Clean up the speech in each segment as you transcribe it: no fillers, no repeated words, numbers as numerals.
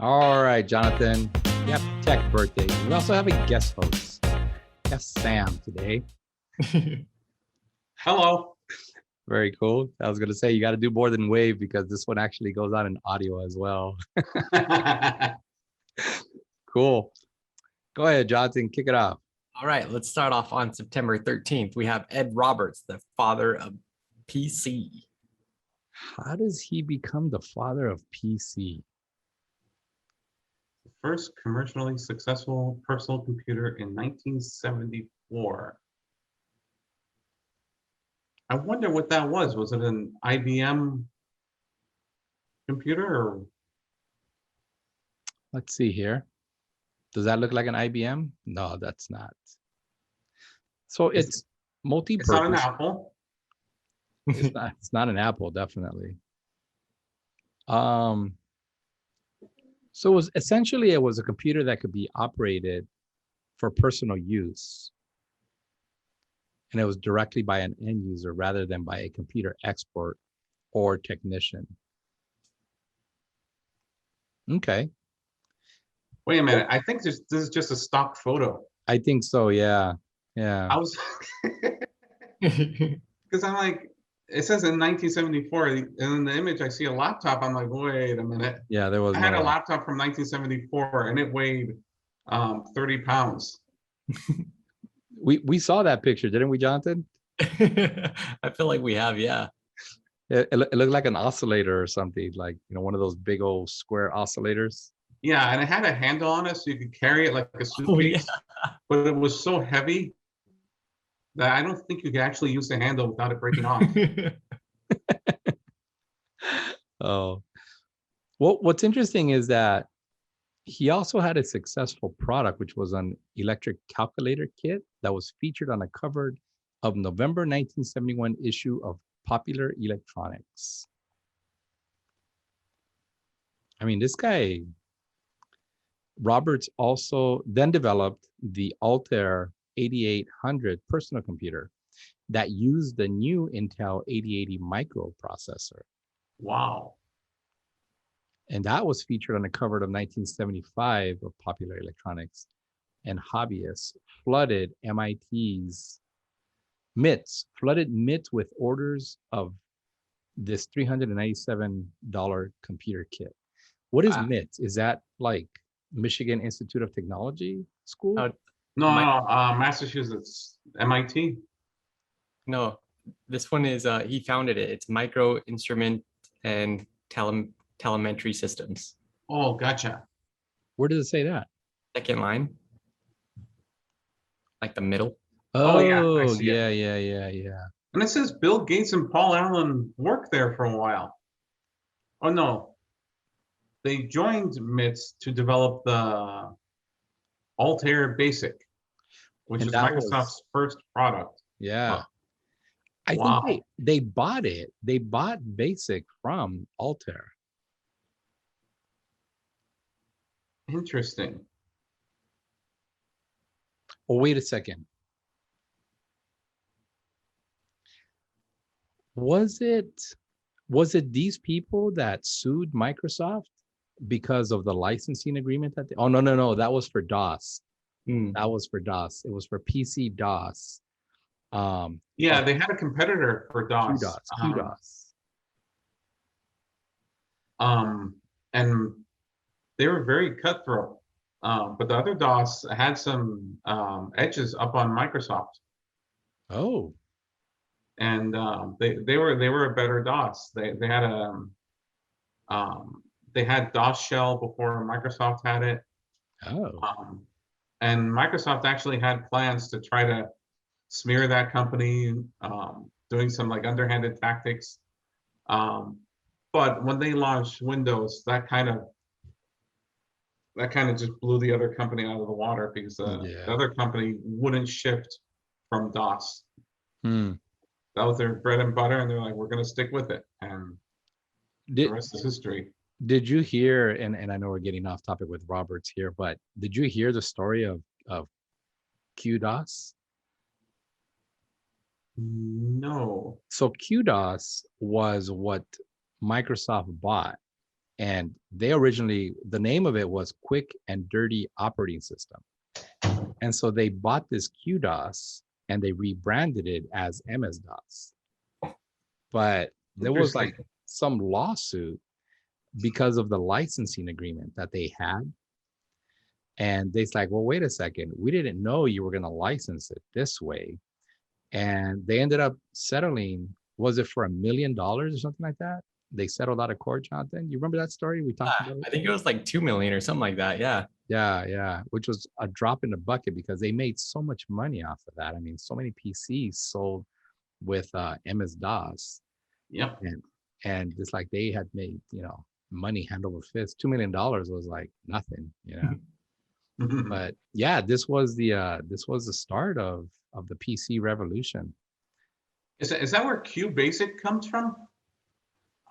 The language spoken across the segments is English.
All right, Jonathan. Yep, tech birthday. We also have a guest host. Guest Sam today. Hello. Very cool. I was gonna say you got to do more than wave because this one actually goes on in audio as well. Cool. Go ahead, Jonathan. Kick it off. All right, let's start off on September 13th. We have Ed Roberts, the father of PC. How does he become the father of PC? First commercially successful personal computer in 1974. I wonder what that was. Was it an IBM computer or? Let's see here. Does that look like an IBM? No, that's not. So it's multi-purpose. It's not an Apple. It's not an Apple, definitely. So it was essentially it was a computer that could be operated for personal use. And it was directly by an end user rather than by a computer expert or technician. Okay. Wait a minute. I think this is just a stock photo. I think so, yeah. Yeah. I was because I'm like, it says in 1974, and in the image I see a laptop. I'm like, wait a minute. Yeah, there was I had a laptop from 1974 and it weighed 30 pounds. We saw that picture, didn't we, Jonathan? I feel like we have, yeah. It looked like an oscillator or something, like, you know, one of those big old square oscillators. Yeah, and it had a handle on it so you could carry it like a suitcase. Yeah. But it was so heavy that I don't think you could actually use the handle without it breaking off. Oh, well, what's interesting is that he also had a successful product, which was an electric calculator kit that was featured on the cover of November 1971 issue of Popular Electronics. I mean, this guy, Roberts, also then developed the Altair 8800 personal computer that used the new Intel 8080 microprocessor. Wow. And that was featured on the cover of 1975 of Popular Electronics. And hobbyists flooded MIT's MITs with orders of this $397 computer kit. What is MITs? Is that like Michigan Institute of Technology school? No, Massachusetts, MIT. No, this one is, he founded it. It's Micro Instrument and Telemetry Systems. Oh, gotcha. Where does it say that? Second line. Like the middle. Oh, yeah, I see it. yeah. And it says Bill Gates and Paul Allen worked there for a while. Oh, no. They joined MITS to develop the Altair Basic, which is Microsoft's first product. Yeah. Huh. I think they bought it. They bought Basic from Altair. Interesting. Oh, wait a second. Was it these people that sued Microsoft because of the licensing agreement that oh no, that was for DOS. That was for DOS. It was for PC DOS. Yeah, they had a competitor for DOS. QDOS. And they were very cutthroat. But the other DOS had some edges up on Microsoft. Oh. And they were a better DOS. They had DOS shell before Microsoft had it. Oh. And Microsoft actually had plans to try to smear that company, doing some like underhanded tactics. But when they launched Windows, that kind of just blew the other company out of the water because the other company wouldn't shift from DOS. That was their bread and butter, and they're like, we're going to stick with it. And the rest is history. Did you hear, and I know we're getting off topic with Roberts here, but did you hear the story of QDOS? No. So QDOS was what Microsoft bought, And they originally, the name of it was Quick and Dirty Operating System. And so they bought this QDOS and they rebranded it as MS-DOS. But there was like some lawsuit because of the licensing agreement that they had. And they's like, well, wait a second. We didn't know you were going to license it this way. And they ended up settling, was it for $1 million or something like that? They settled out of court, Jonathan. You remember that story we talked about? I think it was like 2 million or something like that. Yeah. Yeah. Which was a drop in the bucket because they made so much money off of that. I mean, so many PCs sold with MS-DOS. Yep. And it's like they had made, money hand over fist. $2 million was like nothing, But yeah, this was the start of the PC revolution. Is that where QBasic comes from?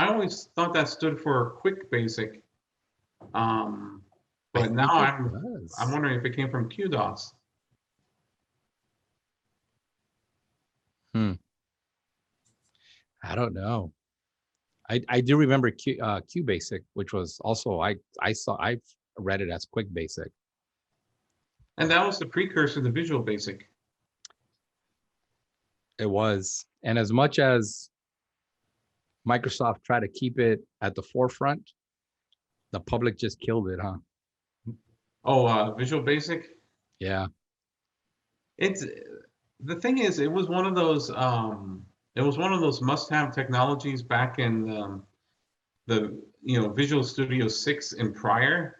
I always thought that stood for Quick Basic. But now I'm wondering if it came from QDOS. I don't know. I do remember QBasic, which was also I read it as Quick Basic. And that was the precursor to Visual Basic. It was. And as much as Microsoft tried to keep it at the forefront, the public just killed it, huh? Oh, Visual Basic? Yeah. The thing is, it was one of those must-have technologies back in the Visual Studio 6 and prior.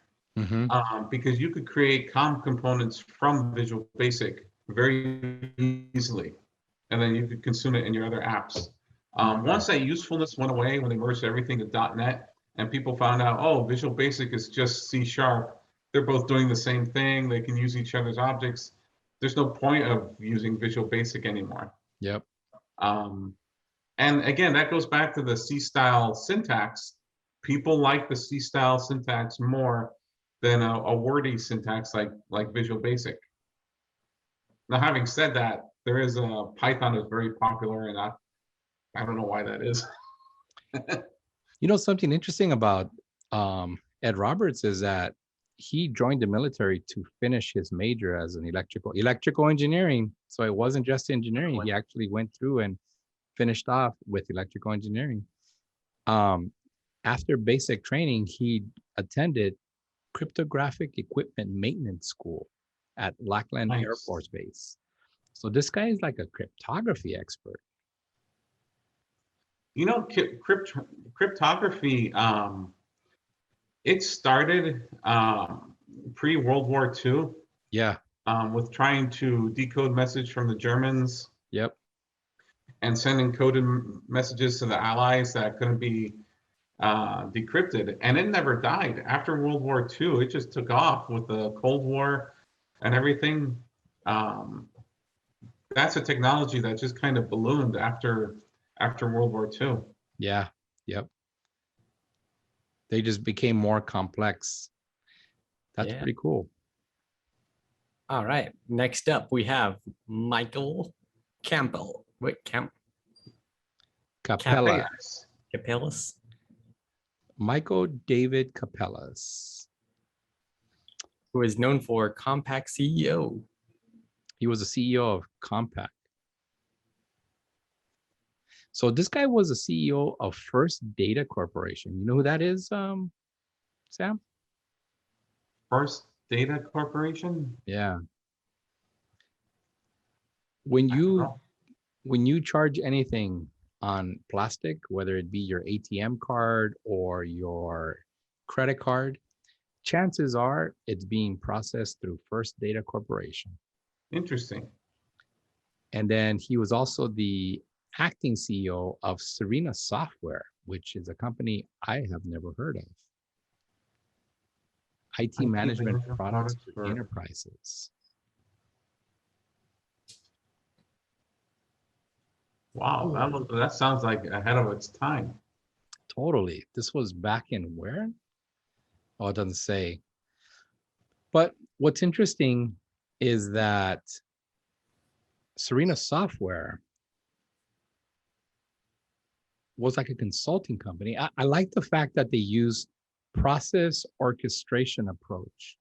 Because you could create COM components from Visual Basic very easily, and then you could consume it in your other apps. Once that usefulness went away, when they merged everything to .NET, and people found out, oh, Visual Basic is just C#, they're both doing the same thing, they can use each other's objects, there's no point of using Visual Basic anymore. Yep. And again, that goes back to the C-style syntax. People like the C-style syntax more than a wordy syntax like Visual Basic. Now, having said that, there is a Python is very popular, and I don't know why that is. Something interesting about Ed Roberts is that he joined the military to finish his major as an electrical engineering. So it wasn't just engineering. He actually went through and finished off with electrical engineering. After basic training, he attended cryptographic equipment maintenance school at Lackland Air Force Base. So this guy is like a cryptography expert. Cryptography, it started pre-World War II. Yeah. With trying to decode message from the Germans. Yep. And send encoded messages to the Allies that couldn't be decrypted, and it never died. After World War II, it just took off with the Cold War and everything. That's a technology that just kind of ballooned after World War II. Yeah. Yep. They just became more complex. That's pretty cool. All right. Next up, we have Michael Campbell. Wait, Capellas. Capellas. Michael David Capellas, who is known for Compaq CEO. He was the CEO of Compaq. So this guy was the CEO of First Data Corporation. You know who that is, Sam? First Data Corporation? Yeah. When you charge anything on plastic, whether it be your ATM card or your credit card, chances are it's being processed through First Data Corporation. Interesting. And then he was also the acting CEO of Serena Software, which is a company I have never heard of. IT management products for enterprises. Wow, that sounds like ahead of its time. Totally. This was back in where? Oh, it doesn't say. But what's interesting is that Serena Software was like a consulting company. I like the fact that they used process orchestration approach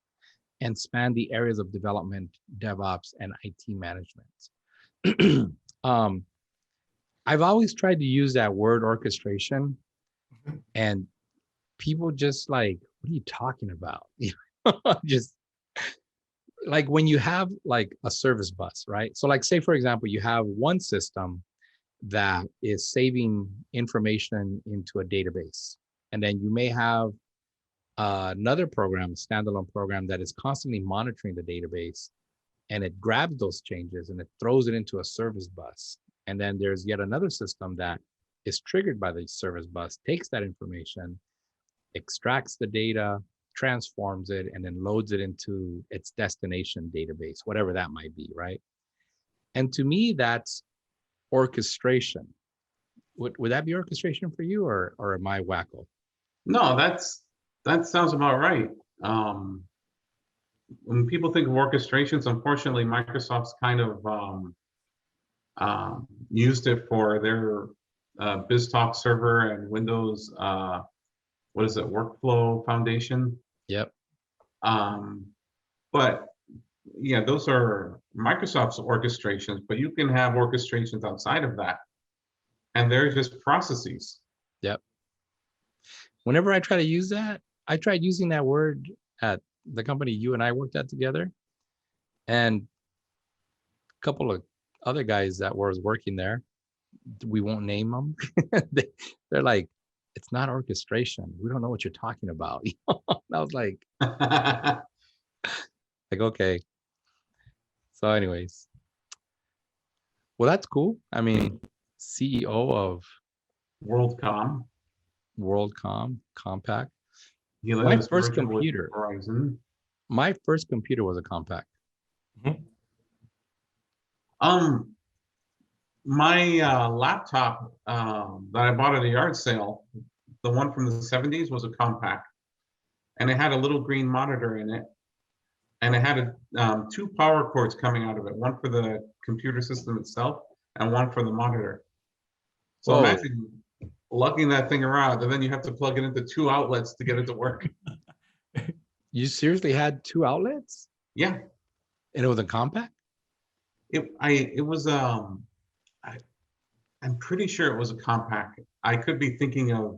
and span the areas of development, DevOps, and IT management. I've always tried to use that word orchestration, and people just like, what are you talking about? Just like when you have like a service bus, right? So like say, for example, you have one system that is saving information into a database. And then you may have another program, a standalone program that is constantly monitoring the database, and it grabs those changes and it throws it into a service bus. And then there's yet another system that is triggered by the service bus, takes that information, extracts the data, transforms it, and then loads it into its destination database, whatever that might be, right? And to me, that's orchestration. Would that be orchestration for you, or am I wacko? No, that sounds about right. When people think of orchestrations, unfortunately, Microsoft's kind of used it for their BizTalk server and Windows, what is it, Workflow Foundation. Yep. But yeah, those are Microsoft's orchestrations, but you can have orchestrations outside of that, and they're just processes. Yep. Whenever I try to use that, I tried using that word at the company you and I worked at together, and a couple of other guys that was working there, we won't name them. They're like, it's not orchestration. We don't know what you're talking about. I was like, okay. So anyways, well, that's cool. I mean, CEO of WorldCom. Compact. My first computer. Verizon. My first computer was a Compact. My laptop that I bought at a yard sale, the one from the 70s, was a Compact, and it had a little green monitor in it, and it had two power cords coming out of it, one for the computer system itself and one for the monitor. So Whoa. Imagine lugging that thing around, and then you have to plug it into two outlets to get it to work. You seriously had two outlets? Yeah. And it was a Compact? I'm pretty sure it was a Compact. I could be thinking of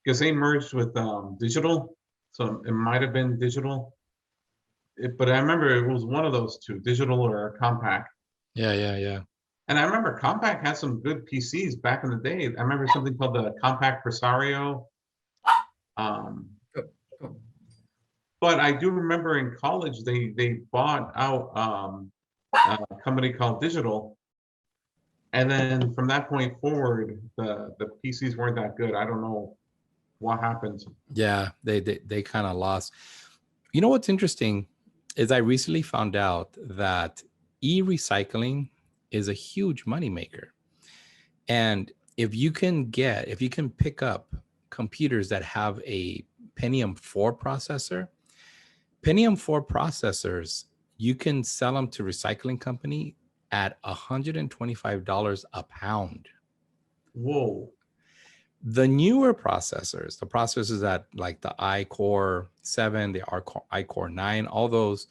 because they merged with Digital, so it might have been Digital. But I remember it was one of those two, Digital or a Compact. Yeah. And I remember Compact had some good PCs back in the day. I remember something called the Compact Presario. But I do remember in college they bought out a company called Digital, and then from that point forward, the PCs weren't that good. I don't know what happened. Yeah, they kind of lost. You know what's interesting is I recently found out that e-recycling is a huge moneymaker. And if you can pick up computers that have a Pentium 4 processor, Pentium 4 processors, you can sell them to recycling company at $125 a pound. Whoa. The newer processors, the processors that like the iCore 7, the iCore 9, all those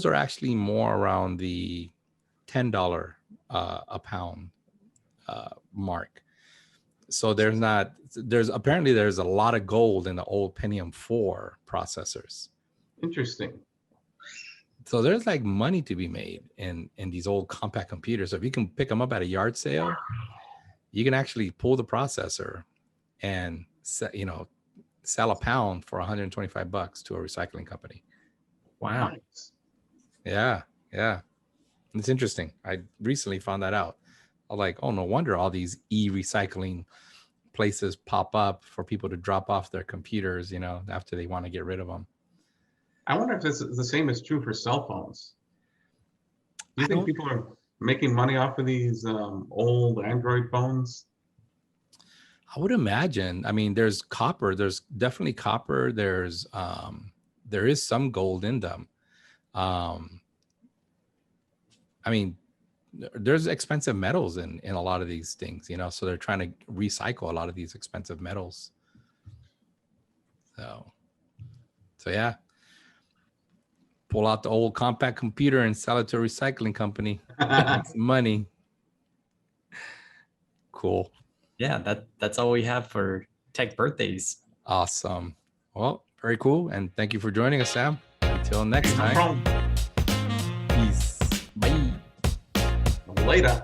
are actually more around the $10 a pound mark. So there's apparently a lot of gold in the old Pentium 4 processors. Interesting. So there's like money to be made in these old compact computers. So if you can pick them up at a yard sale, you can actually pull the processor and sell a pound for $125 to a recycling company. Wow. Nice. Yeah. It's interesting. I recently found that out. I'm like, oh, no wonder all these e-recycling places pop up for people to drop off their computers, after they want to get rid of them. I wonder if this is the same is true for cell phones. Do you think people are making money off of these old Android phones? I would imagine. I mean, there's copper. There's definitely copper. There is some gold in them. I mean, there's expensive metals in a lot of these things, so they're trying to recycle a lot of these expensive metals. So yeah, pull out the old compact computer and sell it to a recycling company. Make some money. Cool. Yeah, that's all we have for tech birthdays. Awesome. Well, very cool. And thank you for joining us, Sam. Until next No time. problem. Peace. Bye. Later.